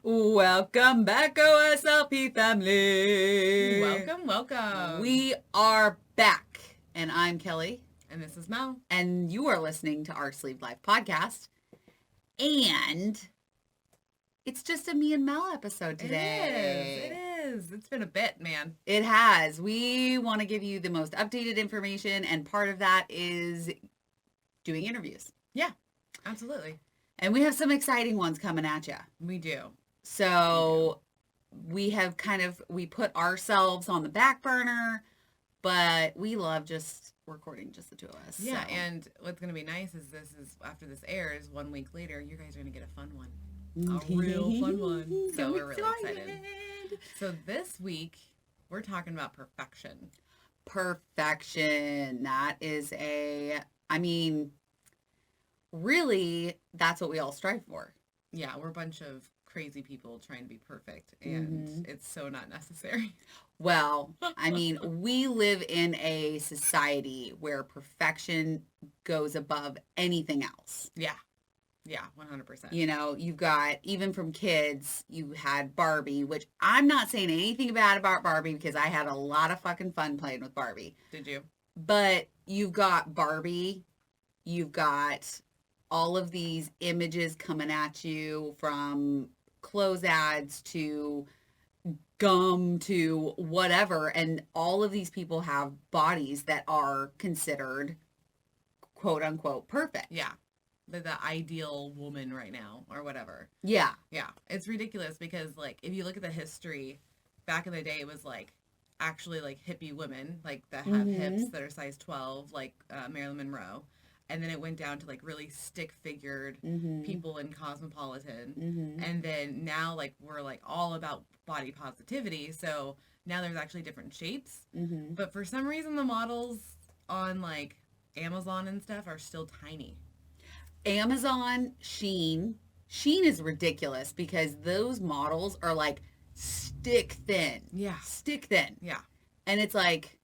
Welcome back, OSLP family. Welcome. We are back, and I'm Kelly. And this is Mel. And you are listening to our Sleeve Life podcast. And it's just a me and Mel episode today. It is. It's been a bit, man. It has. We want to give you the most updated information, and part of that is doing interviews. Yeah, absolutely. And we have some exciting ones coming at you. We do. So we have we put ourselves on the back burner, but we love just recording just the two of us. Yeah, so. And what's going to be nice is after this airs, 1 week later, you guys are going to get a fun one. A real fun one. So we're really excited. So this week, we're talking about perfection. Perfection. That is really, that's what we all strive for. Yeah, we're a bunch of crazy people trying to be perfect, and it's so not necessary. Well, we live in a society where perfection goes above anything else. Yeah. Yeah, 100%. You know, you've got, even from kids, you had Barbie, which I'm not saying anything bad about Barbie because I had a lot of fucking fun playing with Barbie. Did you? But you've got Barbie, you've got all of these images coming at you, from clothes ads to gum to whatever, and all of these people have bodies that are considered quote unquote perfect. Yeah. The ideal woman right now or whatever. Yeah. Yeah. It's ridiculous because, like, if you look at the history, back in the day, it was like actually like hippie women, like that have hips that are size 12, like Marilyn Monroe. And then it went down to like really stick-figured people in Cosmopolitan. And then now, like, we're like all about body positivity. So now there's actually different shapes. But for some reason, the models on like Amazon and stuff are still tiny. Amazon, Shein is ridiculous because those models are like stick thin. Yeah. Stick thin. Yeah. And it's like,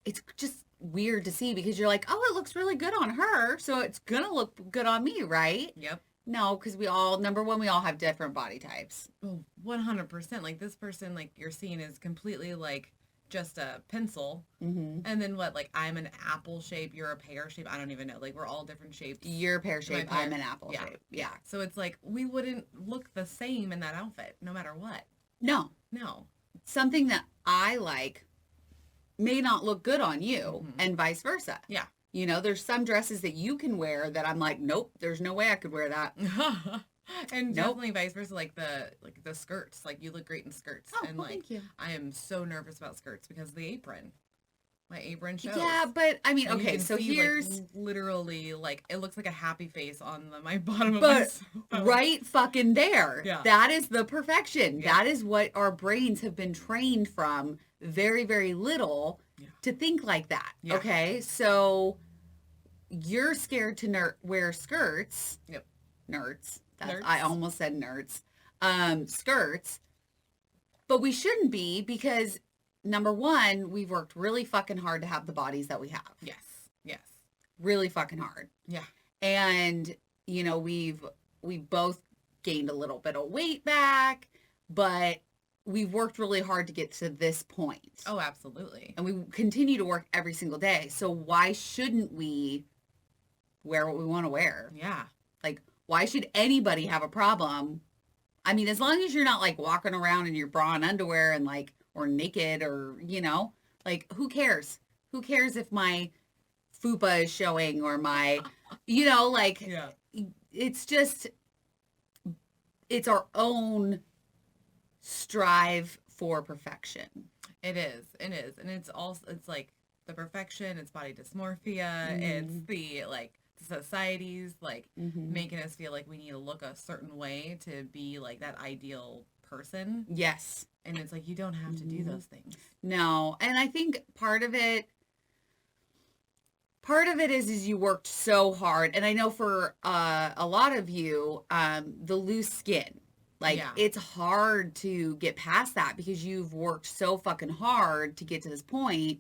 it's just weird to see because you're like, oh, it looks really good on her, so it's gonna look good on me, right? Yep. No, because we all have different body types. Oh, 100%. Like, this person, like, you're seeing is completely like just a pencil. And then what, like, I'm an apple shape, you're a pear shape, I don't even know, like, we're all different shapes. You're a pear shape, I'm an apple shape. Yeah. So it's like we wouldn't look the same in that outfit no matter what. No Something that I like may not look good on you, and vice versa. Yeah. You know, there's some dresses that you can wear that I'm like, nope, there's no way I could wear that. And definitely vice versa, like the skirts. Like, you look great in skirts. Oh, and well, like, thank you. I am so nervous about skirts because of the apron. My apron shows. Yeah, but I mean, And okay, so see, here's like, literally, like, it looks like a happy face on my bottom of but my right fucking there. Yeah. That is the perfection. Yeah. That is what our brains have been trained from very, very little to think like that. Yeah. Okay, so you're scared to wear skirts. Yep. Nerds. Nerds. I almost said nerds. Skirts. But we shouldn't be because, number one, we've worked really fucking hard to have the bodies that we have. Yes. Yes. Really fucking hard. Yeah. And, you know, we've both gained a little bit of weight back, but we've worked really hard to get to this point. Oh, absolutely. And we continue to work every single day. So why shouldn't we wear what we want to wear? Yeah. Like, why should anybody have a problem? I mean, as long as you're not like walking around in your bra and underwear and like, or naked, or, you know, like, who cares? Who cares if my fupa is showing or my, you know, like, Yeah. It's just, it's our own strive for perfection. It is. It is. And it's also, it's like the perfection, it's body dysmorphia, it's the, like, society's, like, making us feel like we need to look a certain way to be, like, that ideal person. Yes. And it's like, you don't have to do those things. No. And I think part of it is you worked so hard. And I know for a lot of you, the loose skin, like, it's hard to get past that because you've worked so fucking hard to get to this point,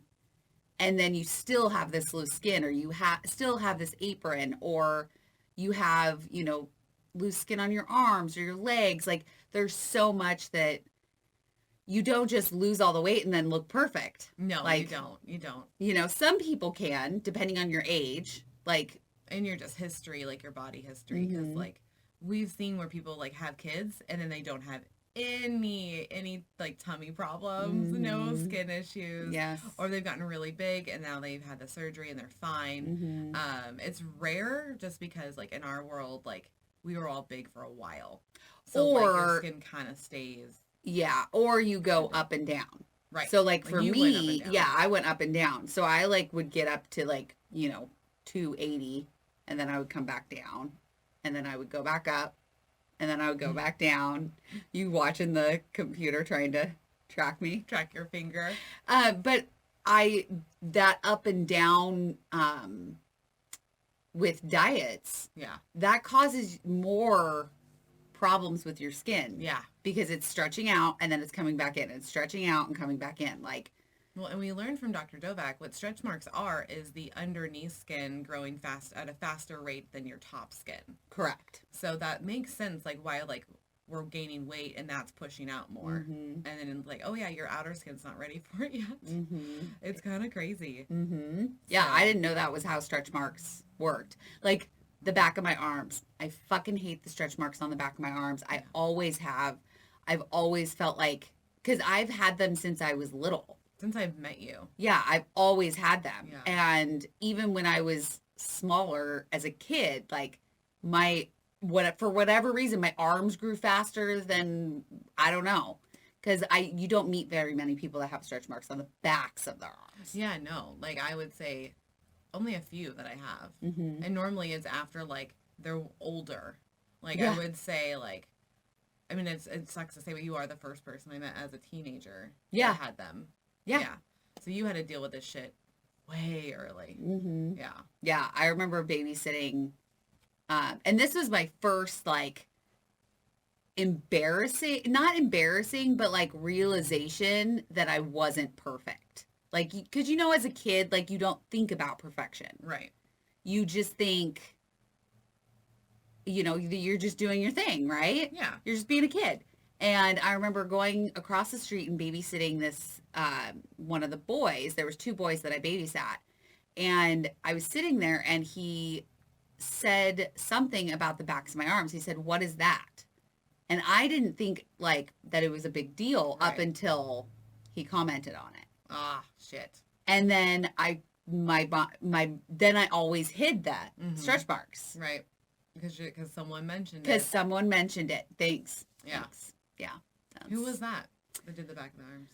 and then you still have this loose skin, or you still have this apron, or you have, you know, loose skin on your arms or your legs. Like there's so much that you don't just lose all the weight and then look perfect. No, like, you don't. You don't. You know, some people can, depending on your age. Like, and your just history, like your body history, because like we've seen where people like have kids and then they don't have any like tummy problems, no skin issues, yes, or they've gotten really big and now they've had the surgery and they're fine. It's rare just because like in our world, like we were all big for a while, so or like your skin kind of stays. Yeah, or you go up and down. Right. So like for you me, went up and down. yeah, I went up and down. So I like would get up to like, you know, 280 and then I would come back down and then I would go back up and then I would go back down. You watching the computer trying to track me? Track your finger. But that up and down with diets, yeah, that causes more problems with your skin. Yeah. Because it's stretching out and then it's coming back in. It's stretching out and coming back in. Like, well, and we learned from Dr. Dovak what stretch marks are is the underneath skin growing fast at a faster rate than your top skin. Correct. So that makes sense, like why like we're gaining weight and that's pushing out more. And then like, oh yeah, your outer skin's not ready for it yet. It's kind of crazy. Yeah, So. I didn't know that was how stretch marks worked. Like the back of my arms. I fucking hate the stretch marks on the back of my arms. I always have. I've always felt like, because I've had them since I was little. Since I've met you. Yeah, I've always had them. Yeah. And even when I was smaller as a kid, like for whatever reason, my arms grew faster than, I don't know. Because you don't meet very many people that have stretch marks on the backs of their arms. Yeah, no. Like I would say only a few that I have. And normally it's after like they're older. Like I would say like, I mean, it sucks to say, but you are the first person I met as a teenager that had them. Yeah. So you had to deal with this shit way early. Yeah. Yeah. I remember babysitting. And this was my first, like, not embarrassing, but like realization that I wasn't perfect. Like, because, you know, as a kid, like, you don't think about perfection. Right. You just think, you know, you're just doing your thing, right? Yeah. You're just being a kid. And I remember going across the street and babysitting this, one of the boys. There was 2 boys that I babysat. And I was sitting there and he said something about the backs of my arms. He said, "What is that?" And I didn't think like that it was a big deal up until he commented on it. Ah, shit. And then then I always hid that stretch marks. Right. Because someone mentioned it. Because someone mentioned it. Thanks. Yeah. Thanks. Yeah. Who was that did the back of the arms?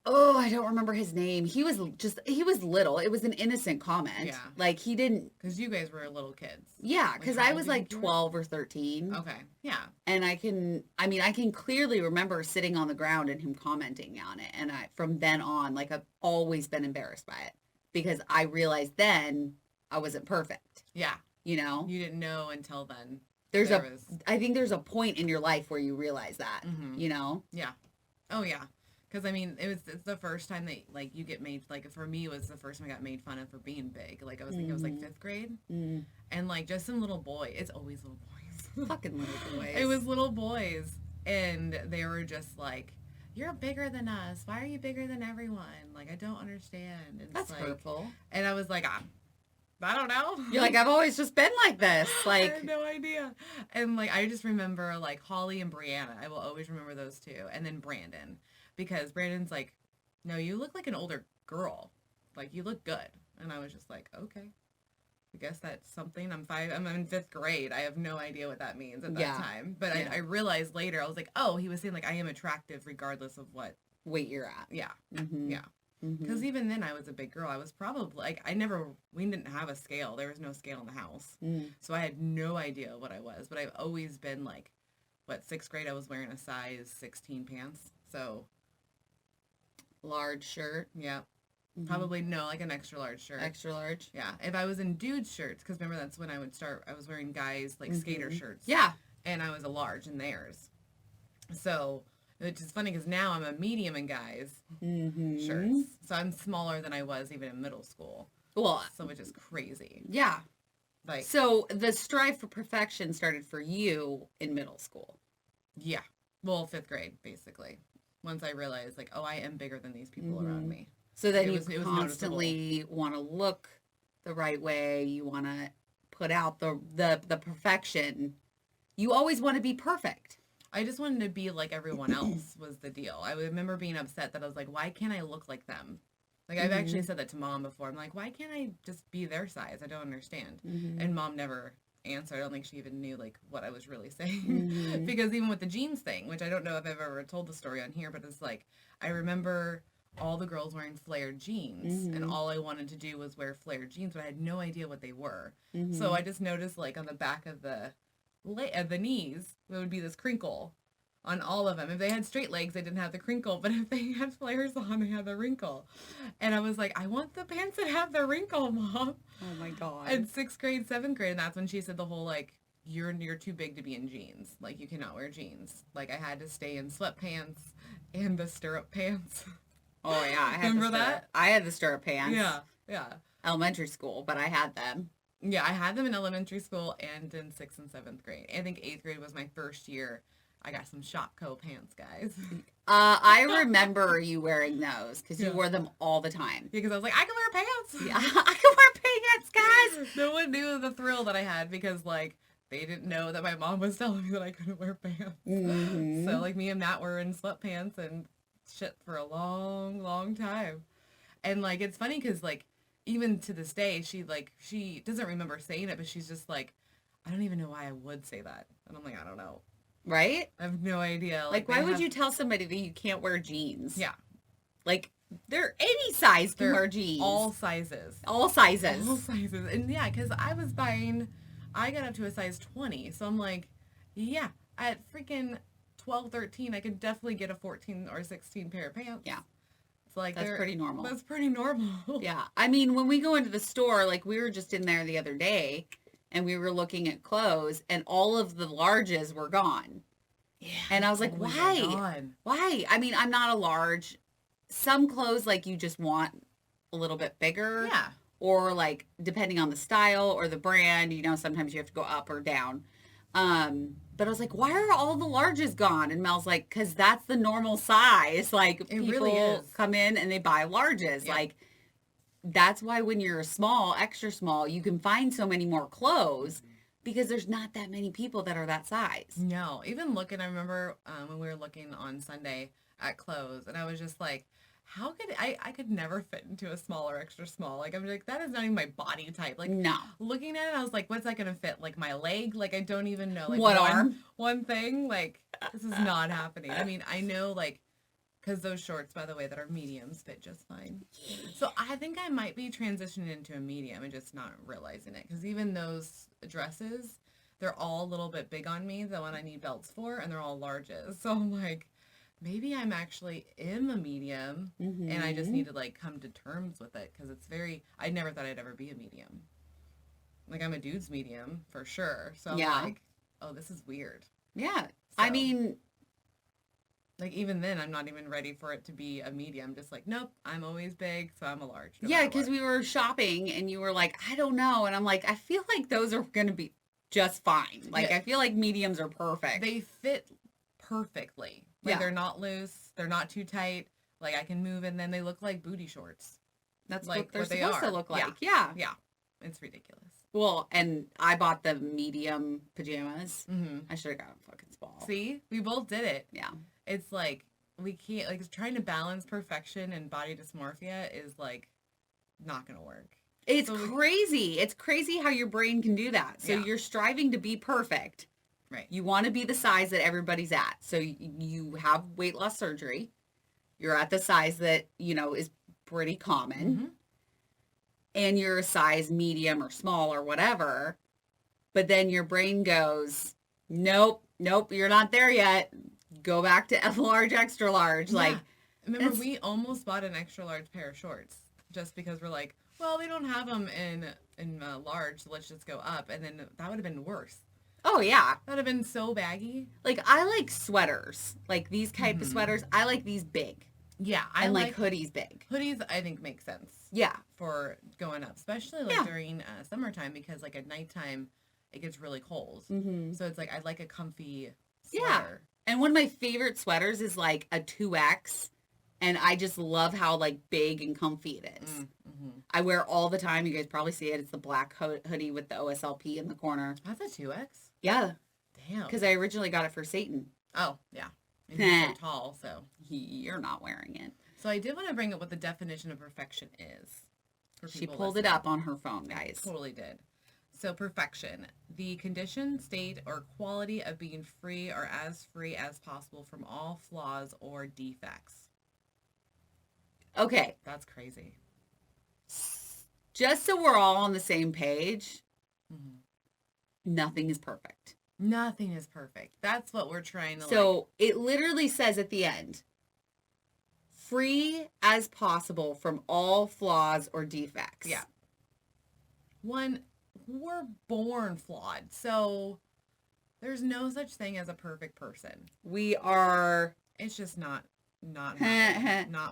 Oh, I don't remember his name. He was little. It was an innocent comment. Yeah. Like he didn't. Because you guys were little kids. Yeah. Because Like, I was like 12 or 13. Okay. Yeah. And I can clearly remember sitting on the ground and him commenting on it. And from then on, like I've always been embarrassed by it because I realized then I wasn't perfect. Yeah. You know? You didn't know until then. I think there's a point in your life where you realize that, you know? Yeah. Oh yeah. Because I mean, it's the first time that like you get made, like for me it was the first time I got made fun of for being big. Like I was it was like 5th grade, and like just some little boy. It's always little boys. Fucking little boys. It was little boys, and they were just like, "You're bigger than us. Why are you bigger than everyone? Like I don't understand." And That's like, hurtful. And I was like, I don't know. You're like, I've always just been like this. Like, I had no idea. And like, I just remember like Holly and Brianna. I will always remember those 2. And then Brandon. Because Brandon's like, no, you look like an older girl. Like, you look good. And I was just like, okay. I guess that's something. I'm in 5th grade. I have no idea what that means at that time. But I realized later, I was like, oh, he was saying like, I am attractive regardless of what weight you're at. Yeah. Yeah. Because even then I was a big girl. I was probably like, we didn't have a scale. There was no scale in the house. So I had no idea what I was. But I've always been like, 6th grade I was wearing a size 16 pants. So. Large shirt. Yeah. Probably no, like an extra large shirt. Extra large. Yeah. If I was in dude shirts, because remember that's when I was wearing guys like skater shirts. Yeah. And I was a large in theirs. So. Which is funny because now I'm a medium in guys' shirts. So I'm smaller than I was even in middle school. Well. So which is crazy. Yeah. Like, So the strive for perfection started for you in middle school. yeah. Well, 5th grade, basically. Once I realized, like, oh, I am bigger than these people around me. So then It you was noticeable. constantly want to look the right way. You want to put out the perfection. You always want to be perfect. I just wanted to be like everyone else was the deal. I remember being upset that I was like, why can't I look like them? Like, I've actually said that to Mom before. I'm like, why can't I just be their size? I don't understand. And Mom never answered. I don't think she even knew, like, what I was really saying. Because even with the jeans thing, which I don't know if I've ever told the story on here, but it's like, I remember all the girls wearing flared jeans, and all I wanted to do was wear flared jeans, but I had no idea what they were. So I just noticed, like, on the back of the knees, there would be this crinkle on all of them. If they had straight legs, they didn't have the crinkle, but if they had flares on, they had the wrinkle. And I was like, I want the pants that have the wrinkle, Mom. Oh my God. In 6th grade, 7th grade, and that's when she said the whole, like, you're too big to be in jeans. Like, you cannot wear jeans. Like, I had to stay in sweatpants and the stirrup pants. Oh yeah, I had Remember that? I had the stirrup pants. Yeah. Elementary school, but I had them. Yeah, I had them in elementary school and in 6th and 7th grade. I think 8th grade was my first year. I got some Shopko pants, guys. I remember you wearing those because you wore them all the time. Yeah, because I was like, I can wear pants. Yeah, I can wear pants, guys. No one knew the thrill that I had because, like, they didn't know that my mom was telling me that I couldn't wear pants. So, like, me and Matt were in sweatpants and shit for a long, long time. And, like, it's funny because, like, even to this day, she doesn't remember saying it, but she's just like, I don't even know why I would say that. And I'm like, I don't know. Right? I have no idea. Like why would you tell somebody that you can't wear jeans? Yeah. Like, they're any size can wear jeans. All sizes. All sizes. All sizes. And yeah, because I got up to a size 20. So I'm like, yeah, at freaking 12, 13, I could definitely get a 14 or 16 pair of pants. Yeah. It's like, that's pretty normal. That's pretty normal. Yeah. I mean, when we go into the store, like we were just in there the other day and we were looking at clothes and all of the larges were gone. Yeah. And I was like, why? Why? I mean, I'm not a large. Some clothes, like, you just want a little bit bigger. Yeah. Or, like, depending on the style or the brand, you know, sometimes you have to go up or down. But I was like, why are all the larges gone? And Mel's like, because that's the normal size. Like, people really come in and they buy larges. Yeah. Like, that's why when you're small, extra small, you can find so many more clothes because there's not that many people that are that size. No. Even looking, I remember when we were looking on Sunday at clothes, and I was just like, how could I could never fit into a small or extra small. Like, I'm like, that is not even my body type. Like, no. Looking at it, I was like, what's that going to fit? Like, my leg? Like, I don't even know. Like, what arm? One thing. Like, this is not happening. I mean, I know, like, because those shorts, by the way, that are mediums fit just fine. So I think I might be transitioning into a medium and just not realizing it. Because even those dresses, they're all a little bit big on me, the one I need belts for, and they're all larges. So I'm like, maybe I'm actually in a medium, and I just need to, like, come to terms with it. Because it's I never thought I'd ever be a medium. Like, I'm a dude's medium, for sure. So I'm like, oh, this is weird. Yeah. So, I mean, like, even then, I'm not even ready for it to be a medium. Just like, nope, I'm always big, so I'm a large. Yeah, because we were shopping, and you were like, I don't know. And I'm like, I feel like those are going to be just fine. Like, I feel like mediums are perfect. They fit perfectly. Like, they're not loose. They're not too tight. Like, I can move in them. They look like booty shorts. That's like what they're supposed to look like. Yeah. It's ridiculous. Well, and I bought the medium pajamas. Mm-hmm. I should have gotten fucking small. See? We both did it. Yeah. It's like, we can't, like, trying to balance perfection and body dysmorphia is, like, not going to work. It's crazy. It's crazy how your brain can do that. So you're striving to be perfect. Right. You want to be the size that everybody's at. So you have weight loss surgery. You're at the size that, you know, is pretty common. Mm-hmm. And you're a size medium or small or whatever. But then your brain goes, nope, you're not there yet. Go back to F large, extra large. Yeah. Like, remember, we almost bought an extra large pair of shorts just because we're like, well, they don't have them in large, so let's just go up. And then that would have been worse. Oh, yeah. That would have been so baggy. Like, I like sweaters. Like, these type of sweaters. I like these big. Yeah, and like hoodies big. Hoodies, I think, make sense. Yeah. For going up, especially like during summertime, because like at nighttime it gets really cold. Mm-hmm. So it's like I'd like a comfy sweater. Yeah. And one of my favorite sweaters is like a 2X. And I just love how like big and comfy it is. Mm-hmm. I wear all the time. You guys probably see it. It's the black hoodie with the OSLP in the corner. That's a 2X? Yeah. Damn. Because I originally got it for Satan. Oh, yeah. And he's so tall, so. You're not wearing it. So I did want to bring up what the definition of perfection is. She pulled it up on her phone, guys. I totally did. So perfection, the condition, state, or quality of being free or as free as possible from all flaws or defects. Okay. That's crazy. Just so we're all on the same page, nothing is perfect. Nothing is perfect. That's what we're trying to So it literally says at the end, free as possible from all flaws or defects. Yeah. One, we're born flawed. So there's no such thing as a perfect person. We are. It's just not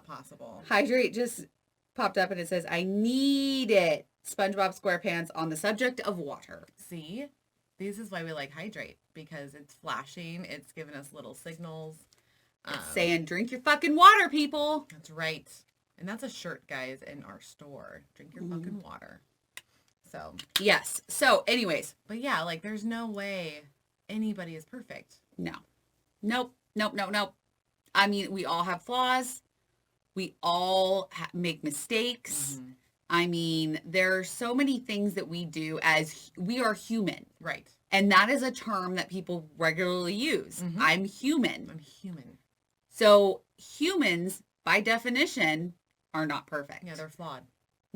possible. Hydrate just popped up and it says, I need it. SpongeBob SquarePants on the subject of water. See? This is why we like Hydrate, because it's flashing. It's giving us little signals. It's saying, drink your fucking water, people. That's right. And that's a shirt, guys, in our store. Drink your fucking water. So. Yes. So, anyways. But yeah, like, there's no way anybody is perfect. No. Nope. I mean, we all have flaws. We all make mistakes. Mm-hmm. I mean, there are so many things that we do as we are human. Right. And that is a term that people regularly use. Mm-hmm. I'm human. So humans, by definition, are not perfect. Yeah, they're flawed.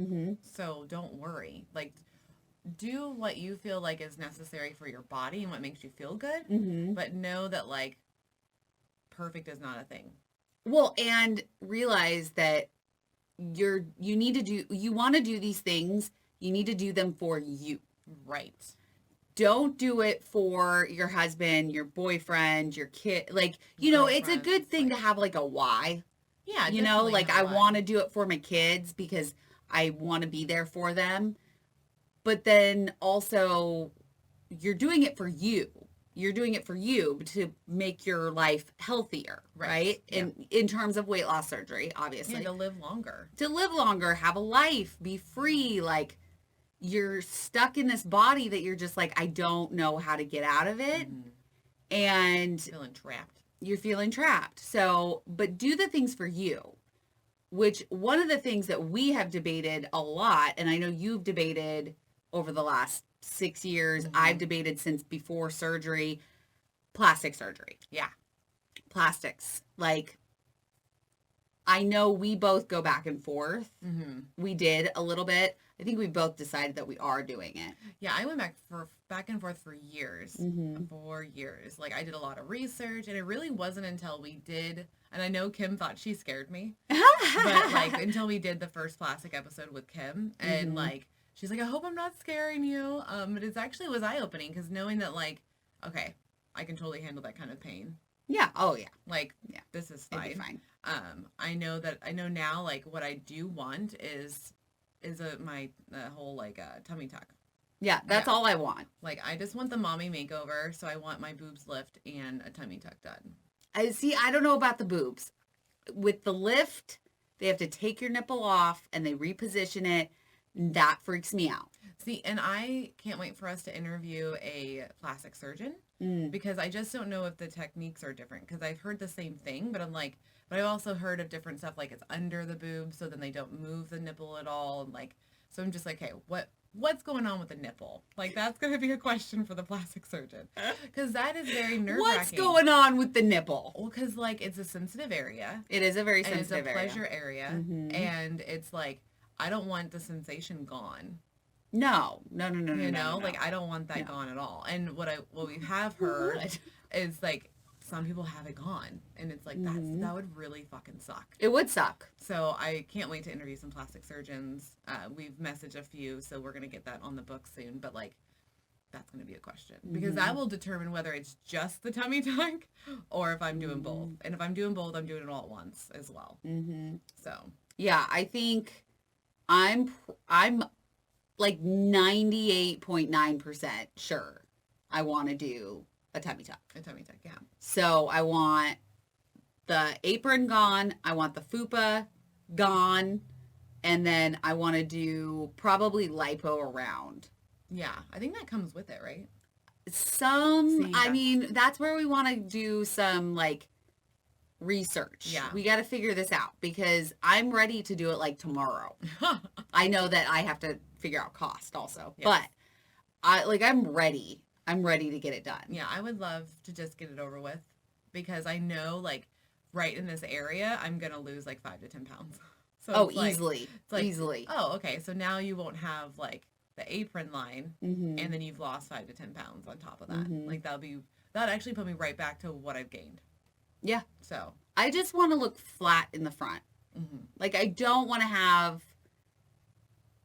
Mm-hmm. So don't worry. Like, do what you feel like is necessary for your body and what makes you feel good. Mm-hmm. But know that, like, perfect is not a thing. Well, and realize that you want to do these things, you need to do them for you. Right. Don't do it for your husband, your boyfriend, your kid. Like, it's a good thing to have like a why. Yeah. Like I want to do it for my kids because I want to be there for them. But then also you're doing it for you. You're doing it for you to make your life healthier, right? Yeah. In terms of weight loss surgery, obviously. Yeah, to live longer. To live longer, have a life, be free. Like, you're stuck in this body that you're just like, I don't know how to get out of it. Mm-hmm. And feeling trapped. You're feeling trapped. So, but do the things for you, which one of the things that we have debated a lot, and I know you've debated over the last 6 years, mm-hmm. I've debated since before surgery, plastic surgery. Yeah. Plastics. Like, I know we both go back and forth. Mm-hmm. We did a little bit. I think we both decided that we are doing it. Yeah, I went back and forth for years. Mm-hmm. For years. Like, I did a lot of research, and it really wasn't until we did, and I know Kim thought she scared me, but, like, until we did the first plastic episode with Kim, and, mm-hmm. like, she's like, I hope I'm not scaring you. But it actually was eye-opening, because knowing that, like, okay, I can totally handle that kind of pain. Yeah. Oh, yeah. Like, yeah. This is fine. It'd be fine. I know now, like, what I do want is my whole, like, tummy tuck. Yeah, that's all I want. Like, I just want the mommy makeover, so I want my boobs lift and a tummy tuck done. I don't know about the boobs. With the lift, they have to take your nipple off, and they reposition it. That freaks me out. See, and I can't wait for us to interview a plastic surgeon because I just don't know if the techniques are different, because I've heard the same thing, but I'm like, but I've also heard of different stuff, like it's under the boob, so then they don't move the nipple at all. And like, so I'm just like, hey, what's going on with the nipple? Like, that's going to be a question for the plastic surgeon, because that is very nerve-wracking. What's going on with the nipple? Well, because like it's a sensitive area. It is a very sensitive area. It's a pleasure area, mm-hmm. and it's like, I don't want the sensation gone. No. You know, like I don't want that gone at all. And what we have heard is like some people have it gone, and it's like mm-hmm. that would really fucking suck. It would suck. So I can't wait to interview some plastic surgeons. We've messaged a few, so we're gonna get that on the book soon. But like, that's going to be a question. Because that will determine whether it's just the tummy tuck or if I'm doing both. And if I'm doing both, I'm doing it all at once as well. So. Yeah, I think I'm like 98.9% sure I want to do a tummy tuck. A tummy tuck, yeah. So I want the apron gone. I want the fupa gone. And then I want to do probably lipo around. Yeah, I think that comes with it, right? I mean, that's where we want to do some like research. Yeah. We got to figure this out because I'm ready to do it like tomorrow. I know that I have to figure out cost also, yes. But I'm ready. I'm ready to get it done. Yeah, I would love to just get it over with because I know like right in this area, I'm going to lose like 5 to 10 pounds. So easily. Easily. Oh, okay. So now you won't have like the apron line and then you've lost 5 to 10 pounds on top of that. Like that actually put me right back to what I've gained. Yeah. So I just want to look flat in the front. Like I don't want to have,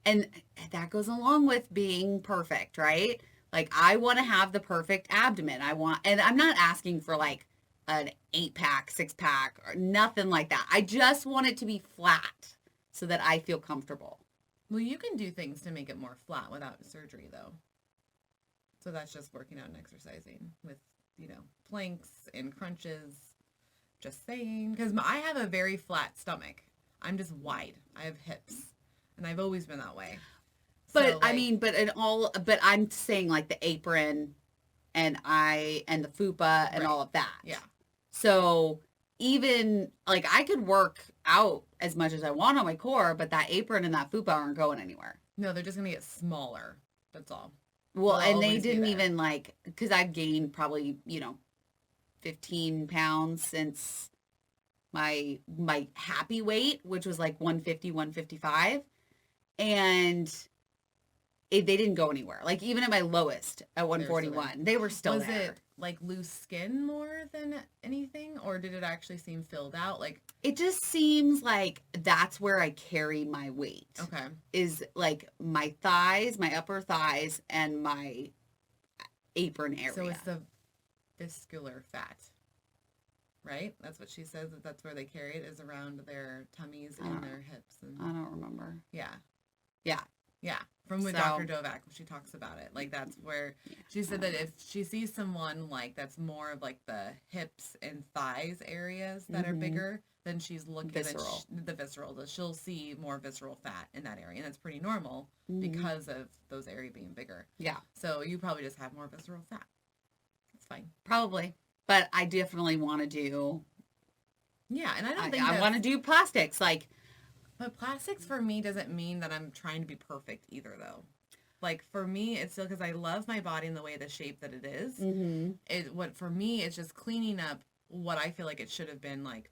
and that goes along with being perfect, right? Like I want to have the perfect abdomen. And I'm not asking for like an 8-pack, 6-pack or nothing like that. I just want it to be flat so that I feel comfortable. Well, you can do things to make it more flat without surgery though. So that's just working out and exercising with, planks and crunches. Just saying. Because I have a very flat stomach. I'm just wide. I have hips. And I've always been that way. But so, but I'm saying like the apron and the fupa and all of that. Yeah. So even like I could work out as much as I want on my core, but that apron and that fupa aren't going anywhere. No, they're just going to get smaller. That's all. Well, and they didn't even like, because I've gained probably, 15 pounds since my happy weight, which was like 150, 155. And they didn't go anywhere. Like even at my lowest at 141, they were still there. Was it like loose skin more than anything? Or did it actually seem filled out? Like it just seems like that's where I carry my weight. Okay. Is like my thighs, my upper thighs, and my apron area. So it's the visceral fat, right? That's what she says, that's where they carry it, is around their tummies and their hips. And I don't remember. Yeah. From with Dr. Dovak, she talks about it. Like that's where she said that if she sees someone like that's more of like the hips and thighs areas that are bigger, then she's looking at the visceral. She'll see more visceral fat in that area, and that's pretty normal because of those areas being bigger. Yeah. So you probably just have more visceral fat. It's fine. Probably. But I definitely want to do. Yeah, and I want to do plastics. But plastics for me doesn't mean that I'm trying to be perfect either, though. Like for me, it's still because I love my body in the shape that it is. For me, it's just cleaning up what I feel like it should have been like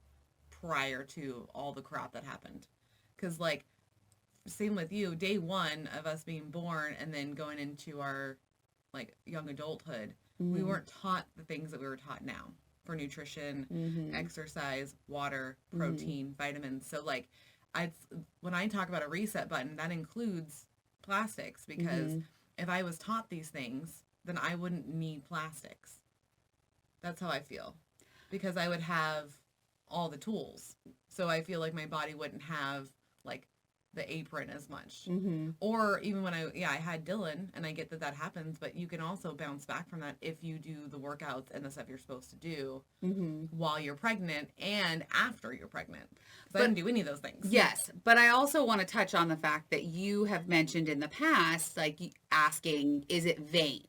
prior to all the crap that happened. Because like, same with you, day one of us being born and then going into our like young adulthood, we weren't taught the things that we were taught now for nutrition, exercise, water, protein, vitamins. So like, when I talk about a reset button, that includes plastics because if I was taught these things, then I wouldn't need plastics. That's how I feel because I would have all the tools. So I feel like my body wouldn't have like the apron as much. Or even when I had Dylan, and I get that happens, but you can also bounce back from that if you do the workouts and the stuff you're supposed to do while you're pregnant and after you're pregnant. Because I didn't do any of those things. Yes, but I also want to touch on the fact that you have mentioned in the past, like asking, is it vain?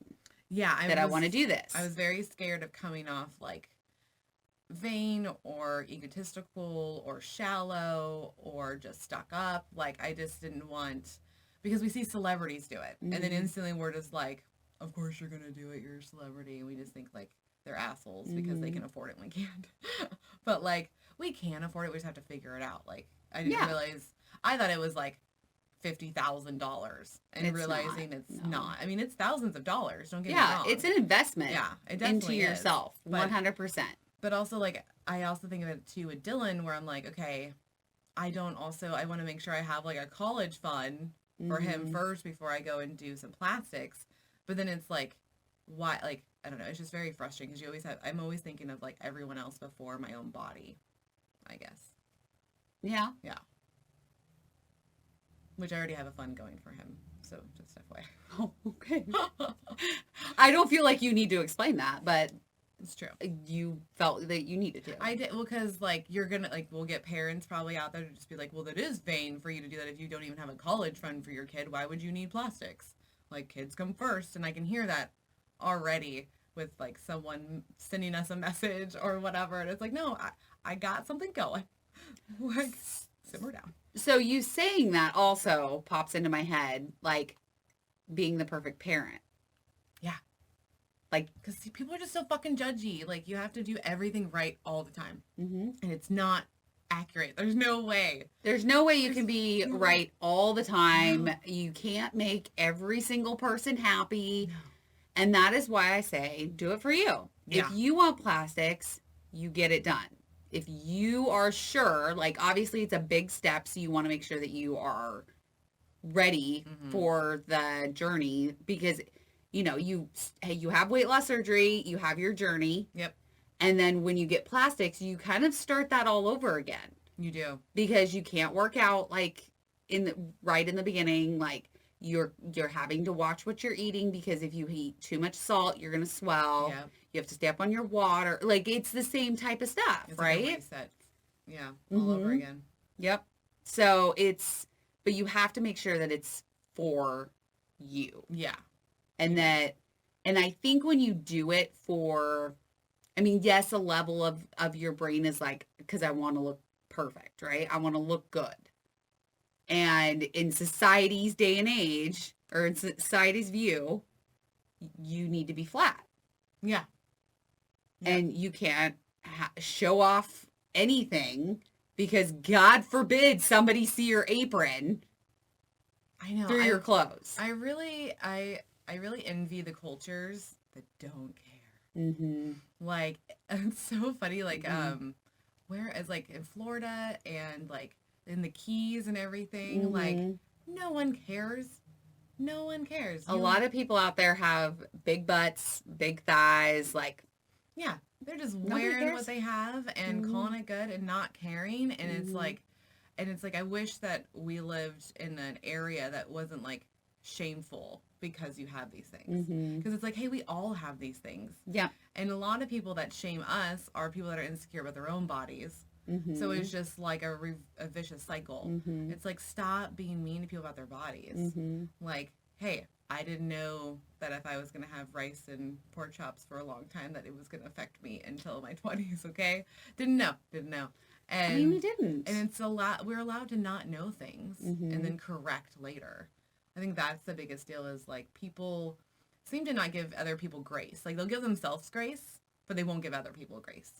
Yeah. I want to do this. I was very scared of coming off like vain or egotistical or shallow or just stuck up. Like I just didn't want, because we see celebrities do it and then instantly we're just like, of course you're gonna do it, you're a celebrity, and we just think like they're assholes because they can afford it and we can't. But like we can afford it, we just have to figure it out. Like I didn't realize, I thought it was like $50,000 and it's realizing it's not. I mean, it's thousands of dollars, don't get me wrong. It's an investment it into yourself. 100%. But also, like, I also think of it, too, with Dylan, where I'm like, okay, I want to make sure I have, like, a college fund for him first before I go and do some plastics. But then it's like, why? Like, I don't know. It's just very frustrating because I'm always thinking of like everyone else before my own body, I guess. Yeah. Yeah. Which I already have a fund going for him. So just FYI. Oh, okay. I don't feel like you need to explain that, but It's true. you felt that you needed to. I did, well, because like you're gonna like we'll get parents probably out there to just be like, well, that is vain for you to do that if you don't even have a college fund for your kid. Why would you need plastics? Like, kids come first, and I can hear that already with like someone sending us a message or whatever, and it's like, no, I got something going. Like, simmer down. So you saying that also pops into my head, like being the perfect parent. Yeah. Like, because people are just so fucking judgy. Like, you have to do everything right all the time. mm-hmm. And it's not accurate. There's no way. There's no way you can be right all the time. No. You can't make every single person happy. No. And that is why I say, do it for you. Yeah. If you want plastics, you get it done. If you are sure, like, obviously it's a big step, so you want to make sure that you are ready for the journey, because you know, you have weight loss surgery, you have your journey. Yep. And then when you get plastics, you kind of start that all over again. You do. Because you can't work out like right in the beginning. Like, you're having to watch what you're eating, because if you eat too much salt, you're going to swell. Yep. You have to stay up on your water. Like, it's the same type of stuff, it's right? Like a reset. Yeah. All over again. Yep. So but you have to make sure that it's for you. Yeah. And I think when you do it yes, a level of your brain is like, because I want to look perfect, right? I want to look good. And in society's day and age, or in society's view, you need to be flat. Yeah. And you can't show off anything, because God forbid somebody see your apron. I know. Through your clothes. I really envy the cultures that don't care. Mm-hmm. Like, it's so funny. Like, whereas like in Florida and like in the Keys and everything, like no one cares. No one cares. A lot of people out there have big butts, big thighs, like. Yeah, they're just wearing what they have and calling it good and not caring. And it's like, I wish that we lived in an area that wasn't like shameful because you have these things. Because it's like, hey, we all have these things. Yeah. And a lot of people that shame us are people that are insecure about their own bodies. So it's just like a vicious cycle. It's like, stop being mean to people about their bodies. Like, hey, I didn't know that if I was going to have rice and pork chops for a long time, that it was going to affect me until my 20s, okay? Didn't know. And we didn't. And we're allowed to not know things and then correct later. I think that's the biggest deal, is like, people seem to not give other people grace. Like, they'll give themselves grace, but they won't give other people grace.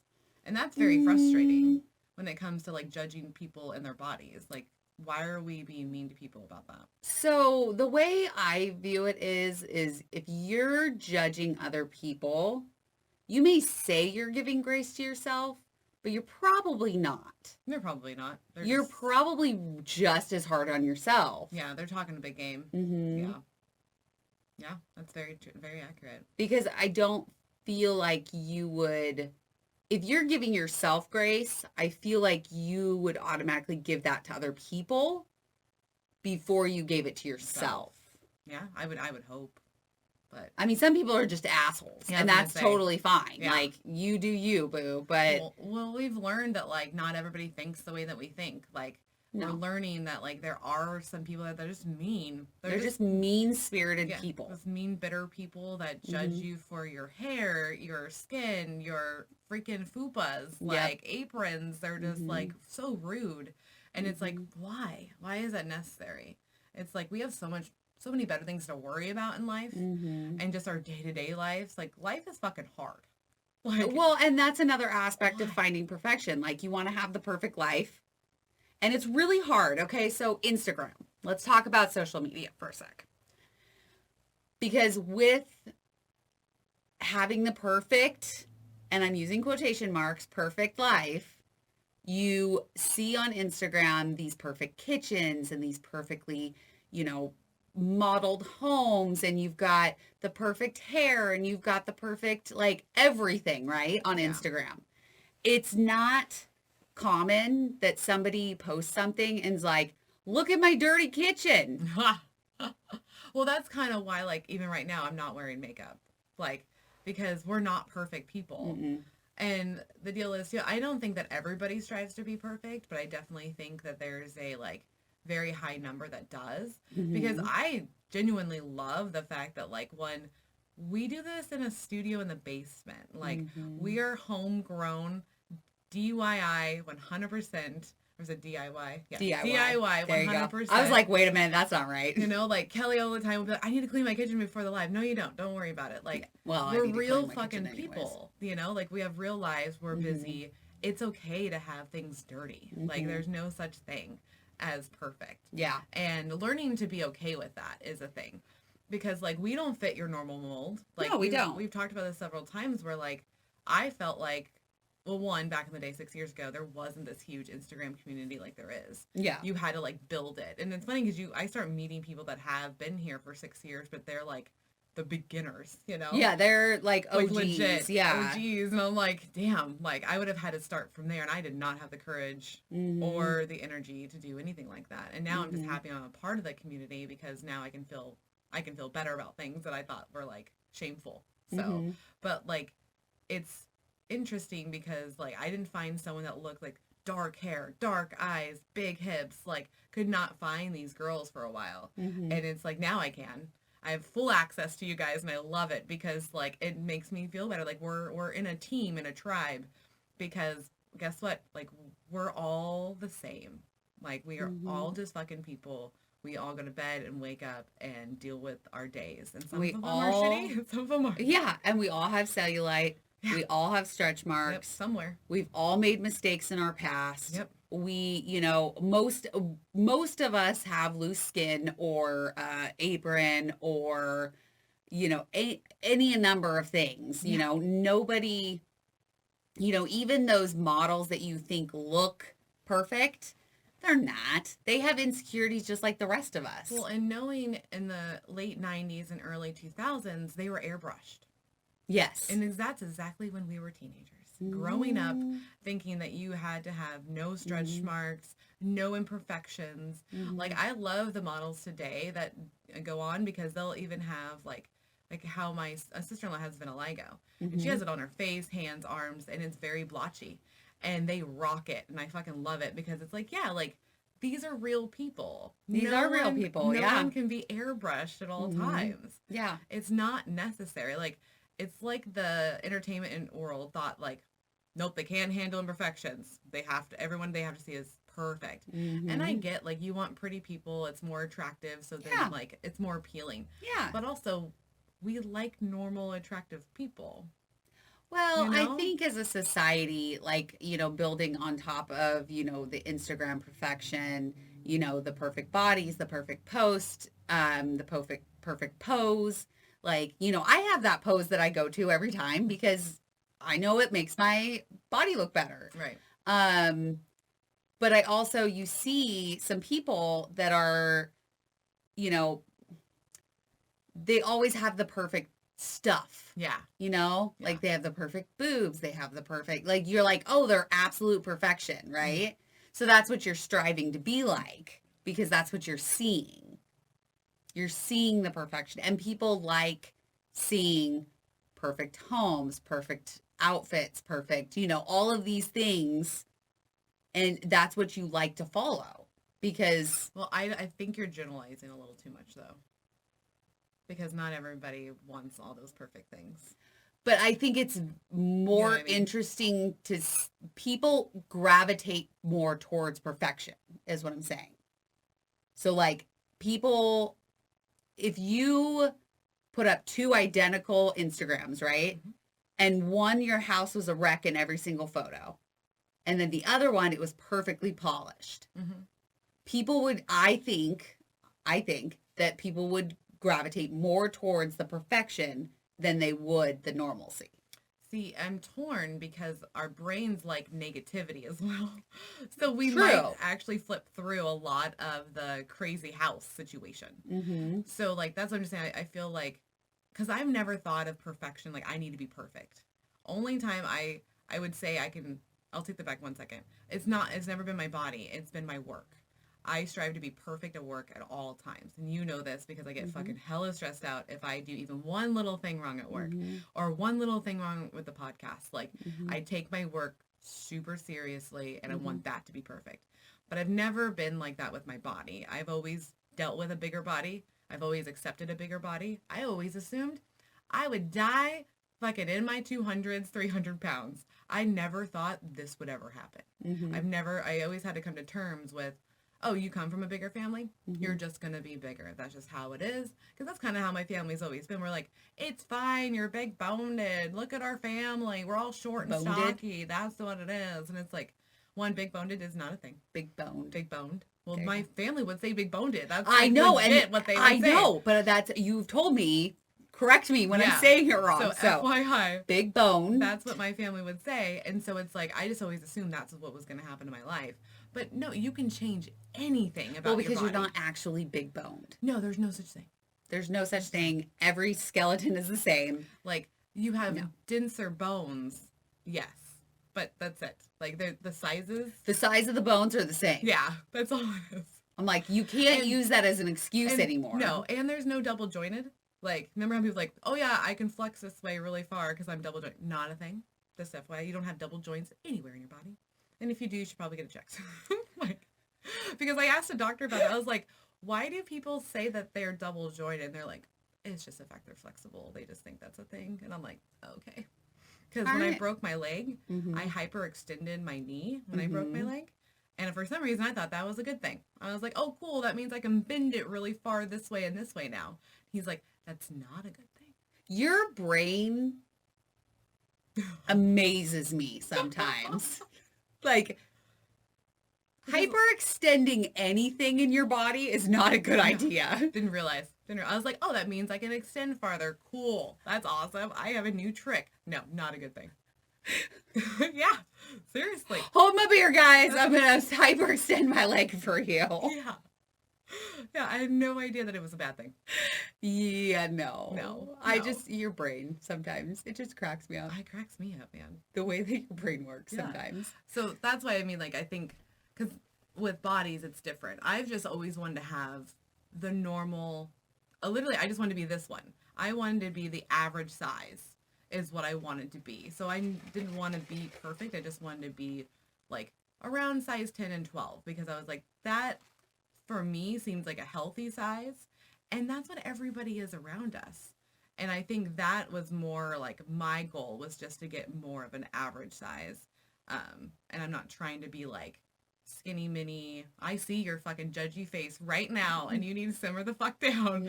And that's very frustrating when it comes to like judging people and their bodies. Like, why are we being mean to people about that? So the way I view it is if you're judging other people, you may say you're giving grace to yourself, but you're probably not. They're probably not. You're probably just as hard on yourself. Yeah, they're talking a big game. Yeah, that's very, very accurate. Because I don't feel like you would... If you're giving yourself grace, I feel like you would automatically give that to other people before you gave it to yourself. Yeah, I would hope. But I mean, some people are just assholes, and that's totally fine. Yeah. Like, you do you, boo. But well, we've learned that like not everybody thinks the way that we think. Like, we're learning that like there are some people that they're just mean. They're just mean-spirited people. Those mean, bitter people that judge you for your hair, your skin, your freaking fupas, like aprons. They're just like so rude. And it's like, why? Why is that necessary? It's like, we have so many better things to worry about in life and just our day-to-day lives. Like, life is fucking hard. Like, well, and that's another aspect of finding perfection. Like, you want to have the perfect life. And it's really hard. Okay, so Instagram. Let's talk about social media for a sec. Because with having the perfect, and I'm using quotation marks, perfect life, you see on Instagram these perfect kitchens and these perfectly, modeled homes and you've got the perfect hair and you've got the perfect like everything, right? On Yeah. Instagram. It's not common that somebody posts something and's like, look at my dirty kitchen. Well, that's kind of why, like, even right now, I'm not wearing makeup. Like, because we're not perfect people. Mm-mm. And the deal is, too, I don't think that everybody strives to be perfect, but I definitely think that there's a, like, very high number that does. Because Mm-hmm. I genuinely love the fact that, like, one, we do this in a studio in the basement. Like, Mm-hmm. we are homegrown, DIY, 100%. Or is it DIY? Yeah, DIY. DIY, There you go. 100%. I was like, wait a minute, that's not right. You know, like Kelly all the time will be like, I need to clean my kitchen before the live. No, you don't. Don't worry about it. Like, Well, I we're need to real clean my kitchen fucking anyways. people. You know, like we have real lives. We're Mm-hmm. busy. It's okay to have things dirty. Like, Mm-hmm. there's no such thing as perfect. Yeah. And learning to be okay with that is a thing. Because, like, we don't fit your normal mold. Like, No, we don't. We've talked about this several times where, like, I felt like, well, one, back in the day, 6 years ago, there wasn't this huge Instagram community like there is. Yeah. You had to, like, build it. And it's funny because I start meeting people that have been here for 6 years, but they're, like, the beginners, you know? Yeah, they're like OGs. Like, legit yeah. OGs. And I'm like, damn, like, I would have had to start from there, and I did not have the courage Mm-hmm. or the energy to do anything like that. And now I'm just Mhm. happy I'm a part of the community because now I can feel better about things that I thought were, like, shameful. So, Mhm. but, like, it's interesting because, like, I didn't find someone that looked like dark hair, dark eyes, big hips, like, could not find these girls for a while. Mhm. And it's like, now I can. I have full access to you guys, and I love it because, like, it makes me feel better. Like, we're in a team, in a tribe, because guess what? Like, we're all the same. Like, we are Mhm. all just fucking people. We all go to bed and wake up and deal with our days. And some We of them all- are shitty, some of them are. Yeah, and we all have cellulite. Yeah. We all have stretch Yep, marks. somewhere. We've all made mistakes in our past. Yep. We, you know, most of us have loose skin or apron or, you know, any number of things. You Yeah. know, nobody, you know, even those models that you think look perfect, they're not. They have insecurities just like the rest of us. Well, and knowing in the late 90s and early 2000s, they were airbrushed. Yes. And that's exactly when we were teenagers. Growing up thinking that you had to have no stretch marks, no imperfections. Like, I love the models today that go on because they'll even have, like how my sister-in-law has vitiligo. And she has it on her face, hands, arms, and it's very blotchy. And they rock it. And I fucking love it because it's like, yeah, like, these are real people. These are real people, No yeah. one can be airbrushed at all times. Yeah. It's not necessary. Like, it's like the entertainment world thought, like, nope, they can't handle imperfections. They have to, everyone they have to see is perfect. And I get, like, you want pretty people, it's more attractive, so then, Yeah. like, it's more appealing. Yeah. But also, we like normal, attractive people. Well, You I know? think as a society, like, you know, building on top of, you know, the Instagram perfection, you know, the perfect bodies, the perfect post, the perfect pose. Like, you know, I have that pose that I go to every time because I know it makes my body look better. Right. But I also, you see some people that are, you know, they always have the perfect stuff. Yeah. You know, Yeah. like they have the perfect boobs, they have the perfect, like you're like, oh, they're absolute perfection, right? So that's what you're striving to be like because that's what you're seeing. You're seeing the perfection, and people like seeing perfect homes, perfect outfits, perfect, you know, all of these things. And that's what you like to follow because, Well, I think you're generalizing a little too much, though. Because not everybody wants all those perfect things. but I think it's more what I mean? interesting to people gravitate more towards perfection is what I'm saying. So like people, if you put up two identical Instagrams, right? And one, your house was a wreck in every single photo. And then the other one, it was perfectly polished. People would, I think that people would gravitate more towards the perfection than they would the normalcy. See, I'm torn because our brains like negativity as well. So we True. might actually flip through a lot of the crazy house situation. Mm-hmm. So, like, that's what I'm just saying. I feel like, because I've never thought of perfection, like, I need to be perfect. Only time I would say I'll take that back 1 second. It's never been my body. It's been my work. I strive to be perfect at work at all times. And you know this because I get fucking hella stressed out if I do even one little thing wrong at work or one little thing wrong with the podcast. Like, I take my work super seriously and I want that to be perfect. But I've never been like that with my body. I've always dealt with a bigger body. I've always accepted a bigger body. I always assumed I would die fucking in my 200s, 300 pounds. I never thought this would ever happen. I always had to come to terms with, oh, you come from a bigger family? You're just going to be bigger. That's just how it is. Because that's kind of how my family's always been. We're like, it's fine. You're big boned. Look at our family. We're all short and stocky. That's what it is. And it's like, one, big boned is not a thing. Big boned. Big boned. Well, my family would say big boned. That's I know, legit and what they would I say. know, but that's you've told me. Correct me when I'm Yeah. saying it wrong. So FYI, big bone. that's what my family would say. And so it's like, I just always assumed that's what was going to happen in my life. But no, you can change anything about because your body. you're not actually big boned. No, there's no such thing. There's no such thing. Every skeleton is the same. Like, you have denser bones, yes. But that's it. Like, the sizes. The size of the bones are the same. Yeah, that's all it is. I'm like, you can't use that as an excuse anymore. No, and there's no double jointed. Like, remember how people like, oh yeah, I can flex this way really far because I'm double jointed. Not a thing. This FYI, you don't have double joints anywhere in your body. And if you do, you should probably get it checked. Like, because I asked a doctor about it. I was like, why do people say that they're double jointed? And they're like, it's just the fact they're flexible. They just think that's a thing. And I'm like, okay. Because when I broke my leg, I hyperextended my knee when I broke my leg. And for some reason, I thought that was a good thing. I was like, oh, cool. That means I can bend it really far this way and this way now. He's like, that's not a good thing. Your brain amazes me sometimes. Like, hyperextending anything in your body is not a good idea. Didn't realize. I was like, oh, that means I can extend farther. Cool. That's awesome. I have a new trick. No, not a good thing. Yeah, seriously. Hold my beer, guys. I'm going to hyperextend my leg for you. Yeah. Yeah, I had no idea that it was a bad thing. Yeah, no. Your brain sometimes, it just cracks me up. It cracks me up, man. The way that your brain works sometimes. So that's why, I mean, like, I think, because with bodies, it's different. I've just always wanted to have the normal, literally, I just wanted to be this one. I wanted to be the average size is what I wanted to be. So I didn't want to be perfect. I just wanted to be, like, around size 10 and 12, because I was like, that for me seems like a healthy size, and that's what everybody is around us. And I think that was more like my goal, was just to get more of an average size. And I'm not trying to be like skinny mini. I see your fucking judgy face right now, and you need to simmer the fuck down.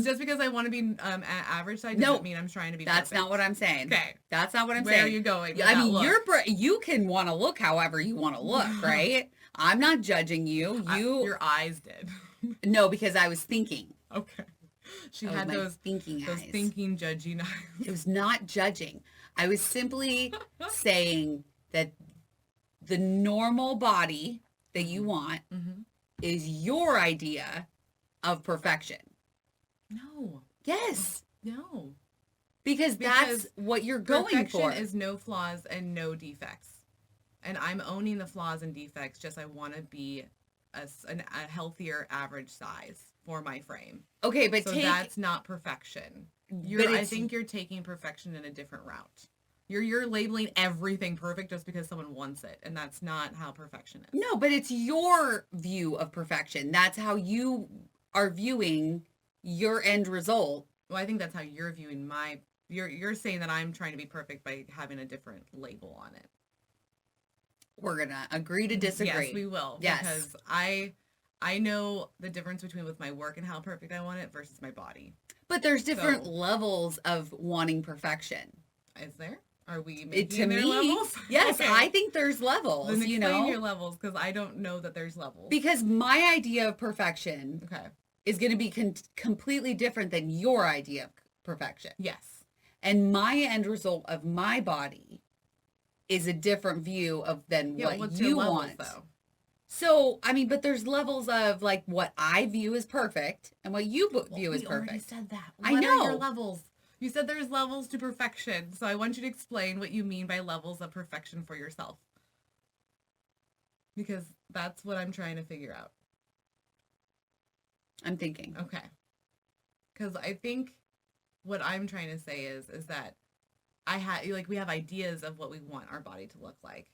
Just because I want to be at average size doesn't mean I'm trying to be That's perfect. not what I'm saying. Okay. That's not what I'm saying. Where are you going? I mean, you can want to look however you want to look, right? I'm not judging you. Your eyes did. No, because I was thinking. Okay. She had those thinking those eyes. thinking judgy eyes. It was not judging. I was simply saying that the normal body that you want is your idea of perfection. No. Yes. No. Because that's what you're going for. Perfection is no flaws and no defects. And I'm owning the flaws and defects, just I want to be a healthier average size for my frame. Okay, but that's not perfection. I think you're taking perfection in a different route. You're labeling everything perfect just because someone wants it, and that's not how perfection is. No, but it's your view of perfection. That's how you are viewing your end result. Well, I think that's how you're viewing you're saying that I'm trying to be perfect by having a different label on it. We're going to agree to disagree. Yes, we will. Yes. Because I know the difference between with my work and how perfect I want it versus my body. But there's different levels of wanting perfection. Is there? Are we making levels? Yes, okay. I think there's levels. Then explain your levels, because I don't know that there's levels. Because my idea of perfection is going to be completely different than your idea of perfection. Yes. And my end result of my body is a different view of than Yeah, what what's you your levels, want. though? So, I mean, but there's levels of like what I view as perfect and what you view as We already perfect. said that. I What are your know. levels? You said there's levels to perfection. So I want you to explain what you mean by levels of perfection for yourself. Because that's what I'm trying to figure out. I'm thinking. Okay. Because I think what I'm trying to say is that we have ideas of what we want our body to look like,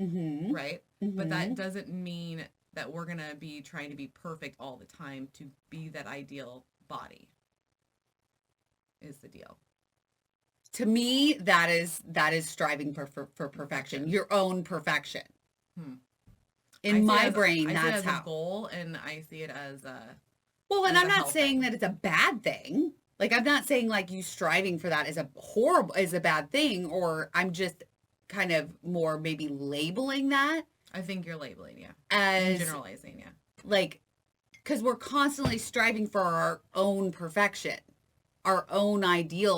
Mm-hmm. right? Mm-hmm. But that doesn't mean that we're gonna be trying to be perfect all the time to be that ideal body. Is the deal. To me, that is striving for perfection, your own perfection. In my brain, I see it that's as how. a goal, and I see it as a Well, and as I'm a not health saying thing. that it's a bad thing. Like I'm not saying like you striving for that is a bad thing, or I'm just kind of more maybe labeling that I think you're labeling, yeah, and as generalizing, yeah. like because we're constantly striving for our own perfection, our own idea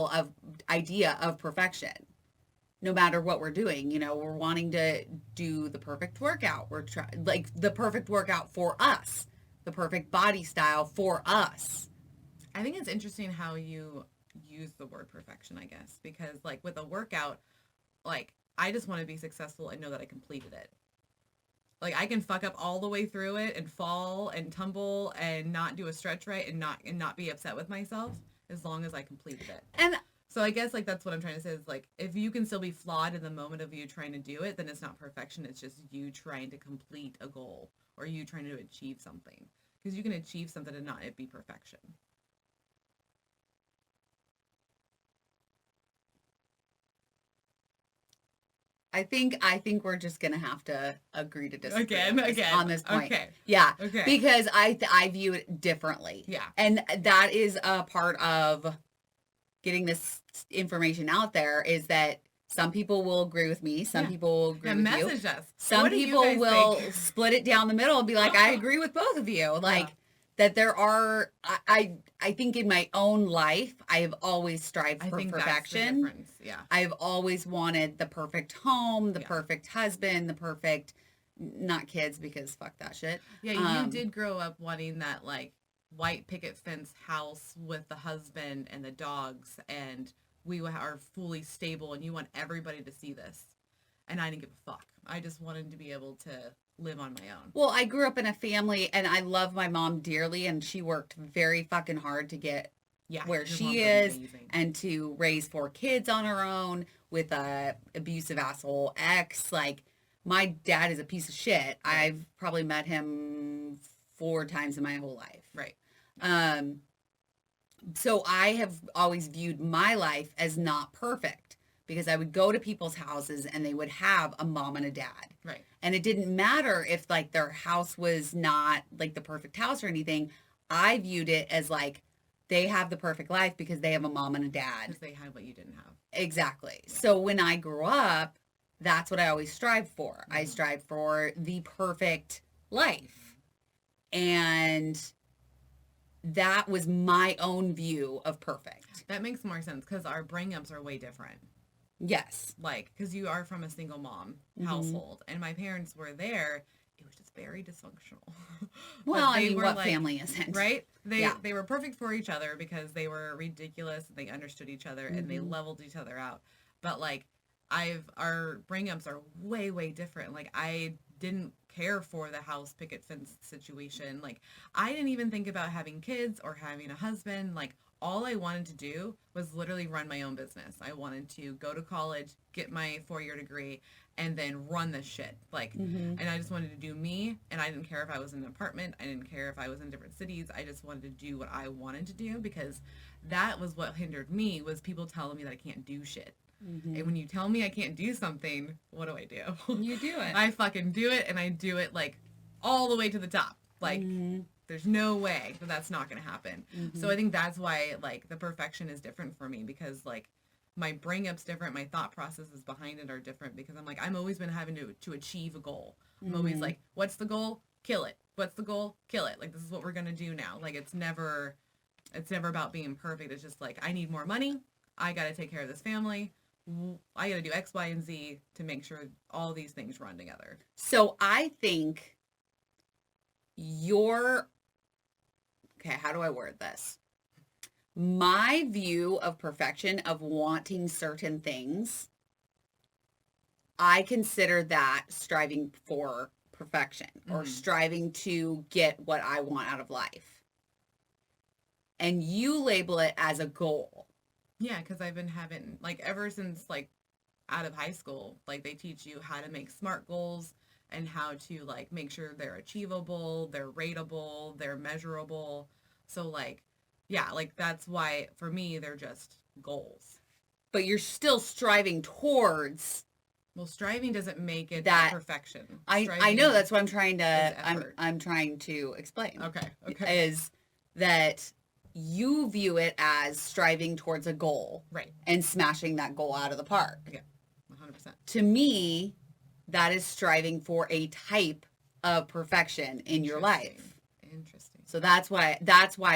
of perfection. No matter what we're doing, we're wanting to do the perfect workout. We're like the perfect workout for us, the perfect body style for us. I think it's interesting how you use the word perfection, I guess, because like with a workout, like I just want to be successful and know that I completed it. Like I can fuck up all the way through it and fall and tumble and not do a stretch right and not be upset with myself as long as I completed it. And So I guess like that's what I'm trying to say is like if you can still be flawed in the moment of you trying to do it, then it's not perfection. It's just you trying to complete a goal or you trying to achieve something. Because you can achieve something and not it be perfection. I think we're just gonna have to agree to disagree Again. on this point. Okay. Yeah. Okay. Because I view it differently. Yeah. And that is a part of getting this information out there is that some people will agree with me, some Yeah. people will agree Yeah, with message you. us. Some What do you people guys will think? split it down the middle and be like, I agree with both of you. Like that there are I think in my own life I have always strived I for think that's the perfection. difference. Yeah. I've always wanted the perfect home, the Yeah. perfect husband, the perfect not kids because fuck that shit. Yeah, you did grow up wanting that like white picket fence house with the husband and the dogs, and are fully stable, and you want everybody to see this. And I didn't give a fuck. I just wanted to be able to live on my own. Well, I grew up in a family and I love my mom dearly and she worked very fucking hard to get Yeah, where your she mom's is amazing. and to raise 4 kids on her own with a abusive asshole ex. Like my dad is a piece of shit. Right. I've probably met him 4 times in my whole life. Right. So I have always viewed my life as not perfect because I would go to people's houses and they would have a mom and a dad. Right. And it didn't matter if like their house was not like the perfect house or anything. I viewed it as like they have the perfect life because they have a mom and a dad. Because they had what you didn't have. Exactly. Yeah. So when I grew up, that's what I always strive for. Mm-hmm. I strive for the perfect life. And that was my own view of perfect. That makes more sense because our bring-ups are way different. Yes. Like, because you are from a single mom household, and my parents were there. It was just very dysfunctional. Well, I mean, what family isn't? Right? They were perfect for each other because they were ridiculous and they understood each other and they leveled each other out. But like, our bring-ups are way, way different. Like, I didn't care for the house picket fence situation. Like, I didn't even think about having kids or having a husband. Like, all I wanted to do was literally run my own business. I wanted to go to college, get my 4-year degree, and then run this shit. Like, and I just wanted to do me, and I didn't care if I was in an apartment. I didn't care if I was in different cities. I just wanted to do what I wanted to do because that was what hindered me was people telling me that I can't do shit. And when you tell me I can't do something, what do I do? You do it. I fucking do it, and I do it, like, all the way to the top. Like, there's no way that that's not going to happen. So I think that's why, like, the perfection is different for me because, like, my bring-up's different. My thought processes behind it are different because I'm like, I'm always been having to achieve a goal. I'm always like, what's the goal? Kill it. What's the goal? Kill it. Like, this is what we're going to do now. Like, it's never about being perfect. It's just like, I need more money. I got to take care of this family. I got to do X, Y, and Z to make sure all these things run together. So I think okay, how do I word this? My view of perfection, of wanting certain things, I consider that striving for perfection or striving to get what I want out of life. And you label it as a goal. Yeah, because I've been having, like, ever since, like, out of high school, like, they teach you how to make SMART goals and how to, like, make sure they're achievable, they're rateable, they're measurable. So, like, yeah, like, that's why, for me, they're just goals. But you're still striving towards... Well, striving doesn't make it that perfection. I know, that's what I'm trying to I'm trying to explain. Okay. Is that you view it as striving towards a goal, right, and smashing that goal out of the park. Yeah, 100%. To me, that is striving for a type of perfection in your life. Interesting. So that's why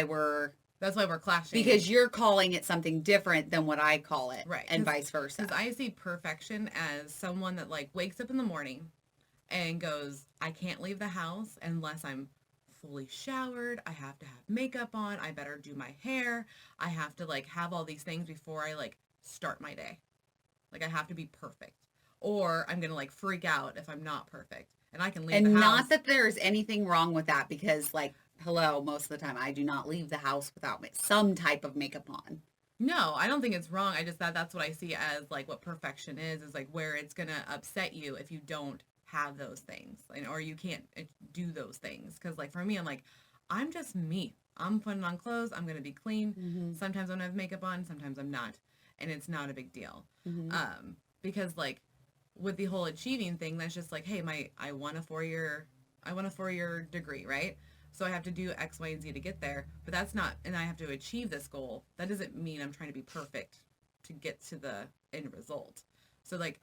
we're clashing. Because you're calling it something different than what I call it. Right. And vice versa. Because I see perfection as someone that, like, wakes up in the morning and goes, I can't leave the house unless I'm fully showered. I have to have makeup on. I better do my hair. I have to, like, have all these things before I, like, start my day. Like, I have to be perfect. Or I'm going to, like, freak out if I'm not perfect. And I can leave the house. And not that there's anything wrong with that, because, like, hello, most of the time I do not leave the house without some type of makeup on. No, I don't think it's wrong. I just that's what I see as, like, what perfection is like where it's going to upset you if you don't have those things, or you can't do those things. Because, like, for me, I'm like, I'm just me. I'm putting on clothes. I'm going to be clean. Mm-hmm. Sometimes I'm going to have makeup on. Sometimes I'm not. And it's not a big deal. Mm-hmm. Because, like, with the whole achieving thing, that's just like, hey, I want a 4-year degree, right? So I have to do X, Y, and Z to get there. But that's not, and I have to achieve this goal. That doesn't mean I'm trying to be perfect to get to the end result. So, like,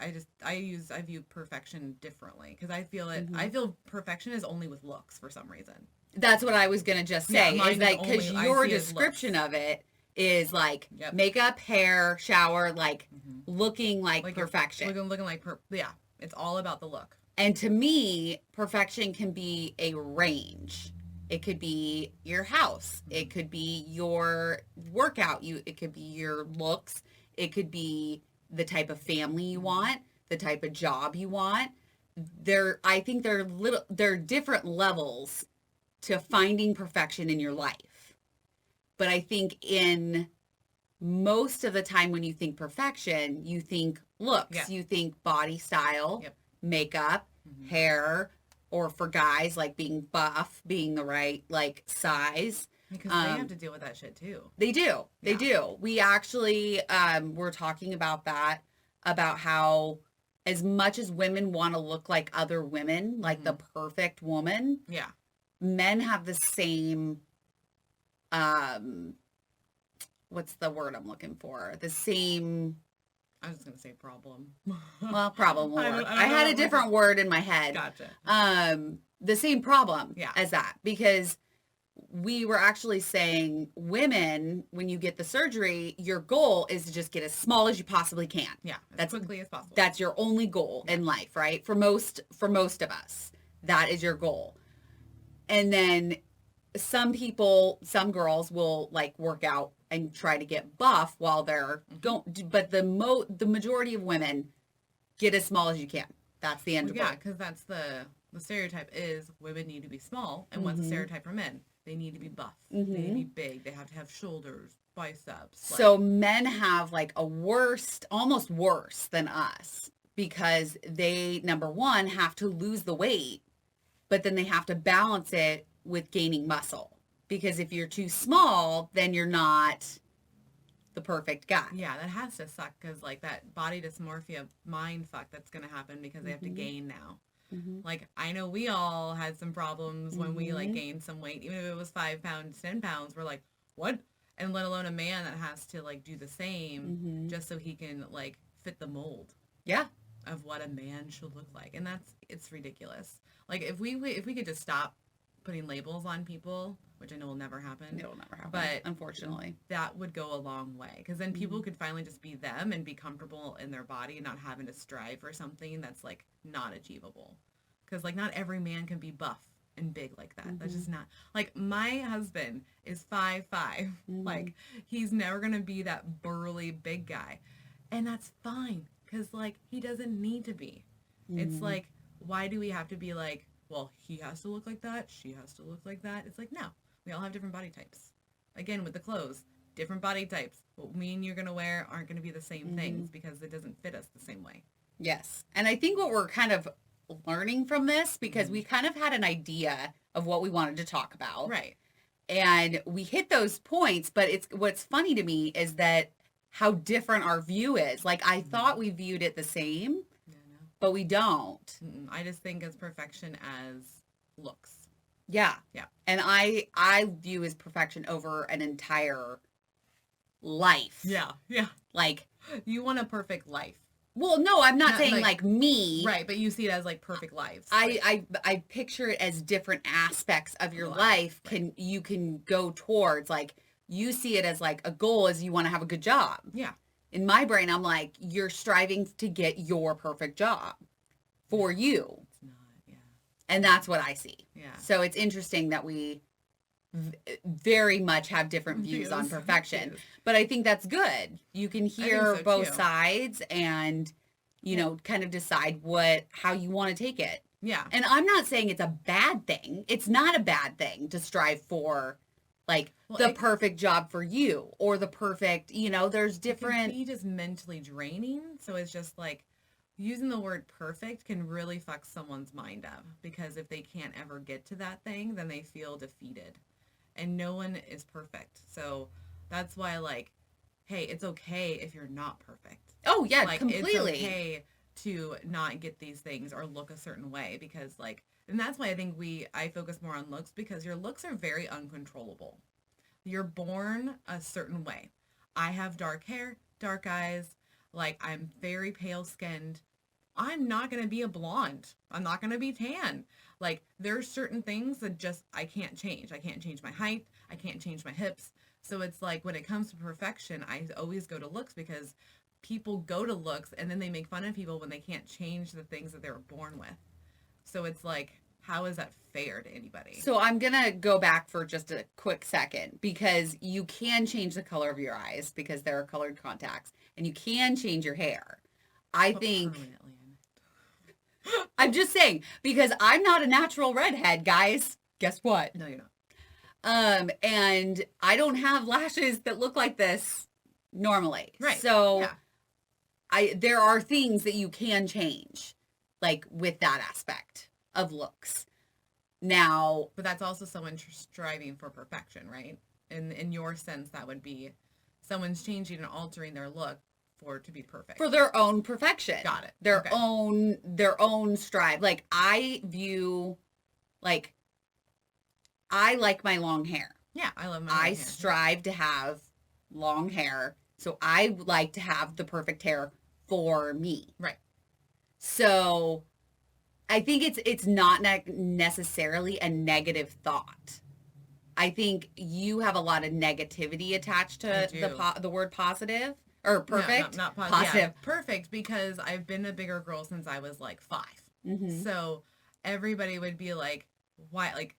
I view perfection differently, because I feel perfection is only with looks for some reason. That's what I was going to just say. Yeah, is like, because your description of it is like makeup, hair, shower, like looking like perfection. Looking like, yeah, it's all about the look. And to me, perfection can be a range. It could be your house. It could be your workout. It could be your looks. It could be the type of family you want, the type of job you want. I think there are different levels to finding perfection in your life. But I think in most of the time when you think perfection, you think looks, you think body style, makeup, hair, or for guys, like being buff, being the right, like, size. Because they have to deal with that shit too. They do. They do. We actually were talking about that, about how as much as women want to look like other women, like the perfect woman, men have the same, what's the word I'm looking for? The same... I was just going to say problem. Well, problem will work. I had a different word in my head. Gotcha. The same problem as that, because we were actually saying women, when you get the surgery, your goal is to just get as small as you possibly can. Yeah, as quickly as possible. That's your only goal in life, right? For most of us, that is your goal. And then some girls will, like, work out and try to get buff while they're going, but the majority of women get as small as you can. That's the end of it. Yeah, because that's the stereotype is women need to be small, and what's the stereotype for men? They need to be buff. They need to be big. They have to have shoulders, biceps. So men have, like, almost worse than us, because they, number one, have to lose the weight, but then they have to balance it with gaining muscle. Because if you're too small, then you're not the perfect guy. Yeah, that has to suck, because, like, that body dysmorphia mind fuck that's going to happen because they have to gain now. Like, I know we all had some problems when we, like, gained some weight. Even if it was 5 pounds, 10 pounds, we're like, what? And let alone a man that has to, like, do the same just so he can, like, fit the mold. Yeah. Of what a man should look like. And it's ridiculous. Like, if we could just stop putting labels on people, which I know will never happen. It'll never happen, But unfortunately. that would go a long way, because then people could finally just be them and be comfortable in their body and not having to strive for something that's like not achievable. Because like not every man can be buff and big like that. That's just not, like, my husband is 5'5". Like, he's never gonna be that burly big guy, and that's fine, because like he doesn't need to be. It's like, why do we have to be like, well, he has to look like that, she has to look like that? It's like, no, we all have different body types. Again, with the clothes, different body types. What me and you're gonna wear aren't gonna be the same things, because it doesn't fit us the same way. Yes. And I think what we're kind of learning from this, because we kind of had an idea of what we wanted to talk about. Right. And we hit those points, but it's what's funny to me is that how different our view is. Like, I thought we viewed it the same, but we don't. I just think as perfection as looks. Yeah. Yeah. And I view as perfection over an entire life. Yeah. Yeah. Like, you want a perfect life. well, no, I'm not Not saying like me. Right, but you see it as like perfect lives. I picture it as different aspects of your life you can go towards. Like, you see it as like a goal is you want to have a good job. Yeah. In my brain, I'm like, you're striving to get your perfect job for you. It's not, yeah. And that's what I see. Yeah. So it's interesting that we very much have different views on perfection. But I think that's good. You can hear so, both too. sides and, you know, kind of decide how you want to take it. Yeah. And I'm not saying it's a bad thing. It's not a bad thing to strive for, like, the perfect job for you or the perfect, you know, there's different. It can be just mentally draining. So it's just like using the word perfect can really fuck someone's mind up, because if they can't ever get to that thing, then they feel defeated. And no one is perfect. So that's why, like, hey, it's okay if you're not perfect. Oh, yeah, like, completely. It's okay to not get these things or look a certain way, because, like, and that's why I think I focus more on looks, because your looks are very uncontrollable. You're born a certain way. I have dark hair, dark eyes, like, I'm very pale skinned. I'm not going to be a blonde. I'm not going to be tan. Like, there's certain things that just, I can't change. I can't change my height. I can't change my hips. So it's like, when it comes to perfection, I always go to looks, because people go to looks and then they make fun of people when they can't change the things that they were born with. So it's like, how is that fair to anybody? So I'm going to go back for just a quick second, because you can change the color of your eyes because there are colored contacts, and you can change your hair. I think... Permanently. I'm just saying, because I'm not a natural redhead, guys. Guess what? No, you're not. And I don't have lashes that look like this normally. Right. So Yeah. there are things that you can change, like, with that aspect of looks. Now, But that's also someone striving for perfection, right? In your sense, that would be someone's changing and altering their look to be perfect. for their own perfection. Got it. Their Okay. own strive. Like, I view, like, I like my long hair. Yeah, I love my I hair. strive to have long hair. So I like to have the perfect hair for me. Right. So I think it's not necessarily a negative thought. I think you have a lot of negativity attached to the word positive or perfect. No, not positive. Yeah, perfect, because I've been a bigger girl since I was like 5. Mm-hmm. So everybody would be like, why? Like,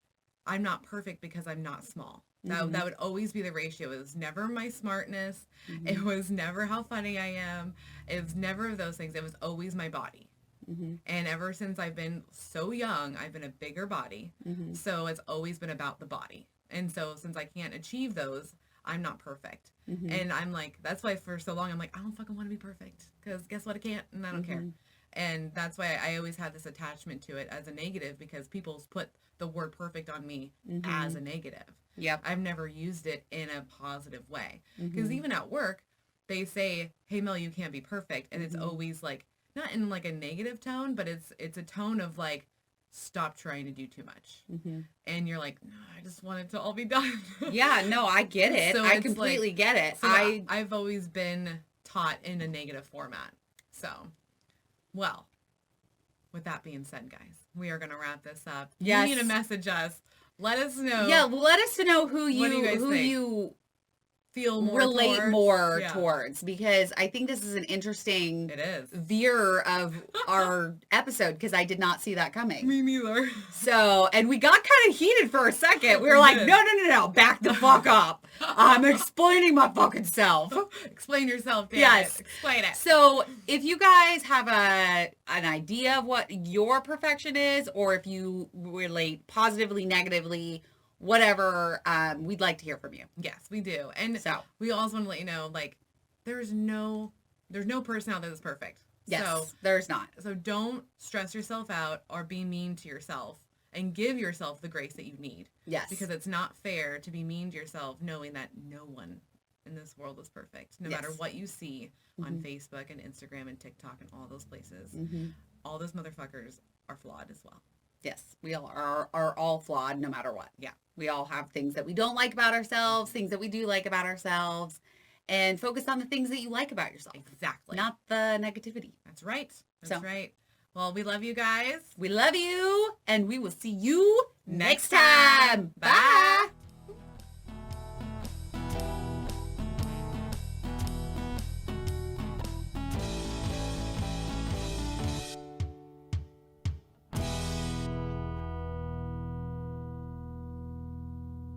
I'm not perfect because I'm not small. That would always be the ratio. It was never my smartness. Mm-hmm. It was never how funny I am. It was never those things. It was always my body. Mm-hmm. And ever since I've been so young, I've been a bigger body. Mm-hmm. So it's always been about the body. And so since I can't achieve those, I'm not perfect. Mm-hmm. And I'm like, that's why for so long I'm like, I don't fucking want to be perfect, because guess what? I can't, and I don't care. And that's why I always had this attachment to it as a negative, because people's put the word perfect on me as a negative. Yep. I've never used it in a positive way. Because even at work, they say, hey, Mel, you can't be perfect. And it's always like, not in like a negative tone, but it's a tone of like, stop trying to do too much. And you're like, no, I just want it to all be done. Yeah, no, I get it. So I it's completely like- get it. So I've always been taught in a negative format. So, well, with that being said, guys, we are going to wrap this up. Yes. You need to message us. Let us know. Yeah, let us know who What do you guys think? you feel more relate towards. more Yeah. towards, because I think this is an interesting It is. veer of our episode, because I did not see that coming. Me neither. So, and we got kind of heated for a second. We were We like, did. no, back the fuck up. I'm explaining my fucking self. Explain yourself, Dan. Yes. Explain it. So if you guys have an idea of what your perfection is, or if you relate positively, negatively, whatever, we'd like to hear from you. Yes, we do. And So we also want to let you know, like, there's no person out there that's perfect. yes, there's not. So don't stress yourself out or be mean to yourself, and give yourself the grace that you need. Yes. Because it's not fair to be mean to yourself knowing that no one in this world is perfect. No Yes. matter what you see on Mhm. Facebook and Instagram and TikTok and all those places. Mm-hmm. All those motherfuckers are flawed as well. Yes, we all are all flawed no matter what. Yeah. We all have things that we don't like about ourselves, things that we do like about ourselves, and focus on the things that you like about yourself, Exactly. not the negativity. That's right. That's So. right. Well, we love you guys. We love you, and we will see you Next next time. time. Bye. Bye.